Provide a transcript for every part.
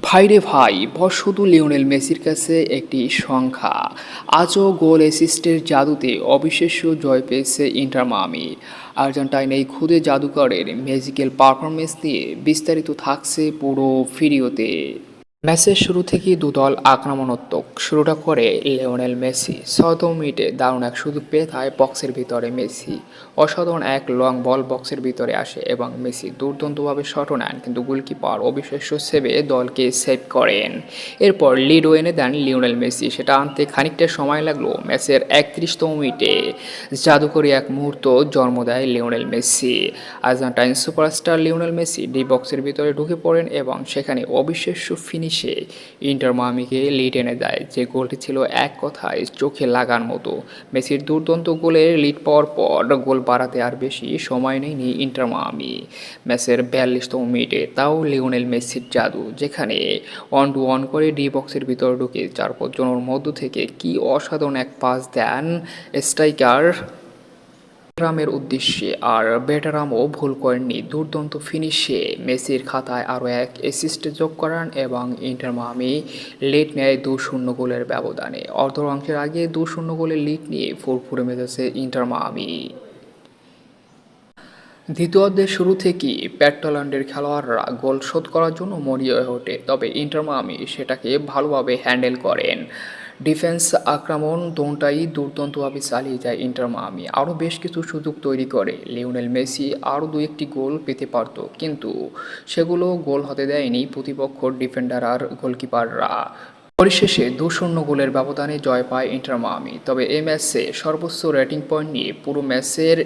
ভাইরে ভাই, বয়স শুধু লিওনেল মেসির কাছে একটি সংখ্যা। আজও গোল অ্যাসিস্টের জাদুতে অবিশ্বাস্য জয় পেয়েছে ইন্টার মায়ামি। আর্জেন্টাইন এই খুদে জাদুকরের ম্যাজিক্যাল পারফরমেন্স নিয়ে বিস্তারিত থাকছে পুরো ভিডিওতে। ম্যাচের শুরু থেকেই দুদল আক্রমণাত্মক। শুরুটা করে লিওনেল মেসি ৬তম মিনিটে দারুণ এক সুযোগ পেয়ে থাকে বক্সের ভিতরে মেসি। অসাধারণ এক লং বল বক্সের ভিতরে আসে এবং মেসি দুর্দান্তভাবে শটও নেন, কিন্তু গোলকিপার অবিশ্বাস্য সেভে দলকে সেভ করেন। এরপর লিডও এনে দেন লিওনেল মেসি। সেটা আনতে খানিকটা সময় লাগলো। ম্যাচের ৩১তম মিনিটে জাদুকরী এক মুহূর্ত জন্ম দেয় Lionel Messi. Argentine superstar Lionel Messi D বক্সের ভিতরে ঢুকে পড়েন এবং সেখানে অবিশ্বাস্য ফিনিশে ইন্টার মায়ামিকে লিড এনে দেয়। যে গোলটি ছিল এক কথায় চোখে লাগার মতো। মেসির দুর্দান্ত গোলের লিড পাওয়ার পর গোল বাড়াতে আর বেশি সময় নেয়নি ইন্টার মায়ামি। ম্যাচের ৪২তম মিনিটে তাও লিওনেল মেসির জাদু, যেখানে 1-2-1 করে ডি বক্সের ভিতরে ঢুকে ৪-৫ জনের মধ্য থেকে কি অসাধারণ এক পাস দেন স্ট্রাইকার বেটারামের উদ্দেশ্যে। আর বেটারামও ভুল করেননি। দুর্দান্ত ফিনিশে মেসির খাতায় আরও এক অ্যাসিস্ট যোগ করান এবং ইন্টার মায়ামি লিড নেয় ২-০ গোলের ব্যবধানে। অর্ধাংশের আগে ২-০ গোলের লিড নিয়ে ফুরফুরে মেজাজে ইন্টার মায়ামি। দ্বিতীয়ার্ধের শুরু থেকেই প্যাট্টাল্যান্ডের খেলোয়াড়রা গোল শোধ করার জন্য মরিয়া হয়ে ওঠে, তবে ইন্টার মায়ামি সেটাকে ভালোভাবে হ্যান্ডেল করেন। ডিফেন্স আক্রমণ দোনটাই দুর্দান্তভাবে চালিয়ে যায় ইন্টার মায়ামি। আরও বেশ কিছু সুযোগ তৈরি করে লিওনেল মেসি আরও ২-১টি গোল পেতে পারত, কিন্তু সেগুলো গোল হতে দেয়নি প্রতিপক্ষ ডিফেন্ডার আর গোলকিপাররা। পরিশেষে ২-০ গোলের ব্যবধানে জয় পায় ইন্টার মায়ামি। তবে এই ম্যাচে সর্বোচ্চ রেটিং পয়েন্ট নিয়ে পুরো ম্যাচের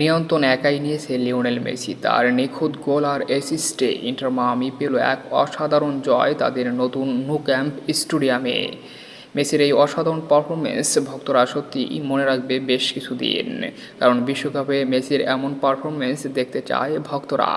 নিয়ন্ত্রণ একাই নিয়েছে লিওনেল মেসি। তার নিখুঁত গোল আর অ্যাসিস্টে ইন্টার মায়ামি পেল এক অসাধারণ জয় তাদের নতুন ন্যু ক্যাম্প স্টেডিয়ামে। মেসির এই অসাধারণ পারফরমেন্স ভক্তরা সত্যিই মনে রাখবে বেশ কিছুদিন, কারণ বিশ্বকাপে মেসির এমন পারফরমেন্স দেখতে চায় ভক্তরা।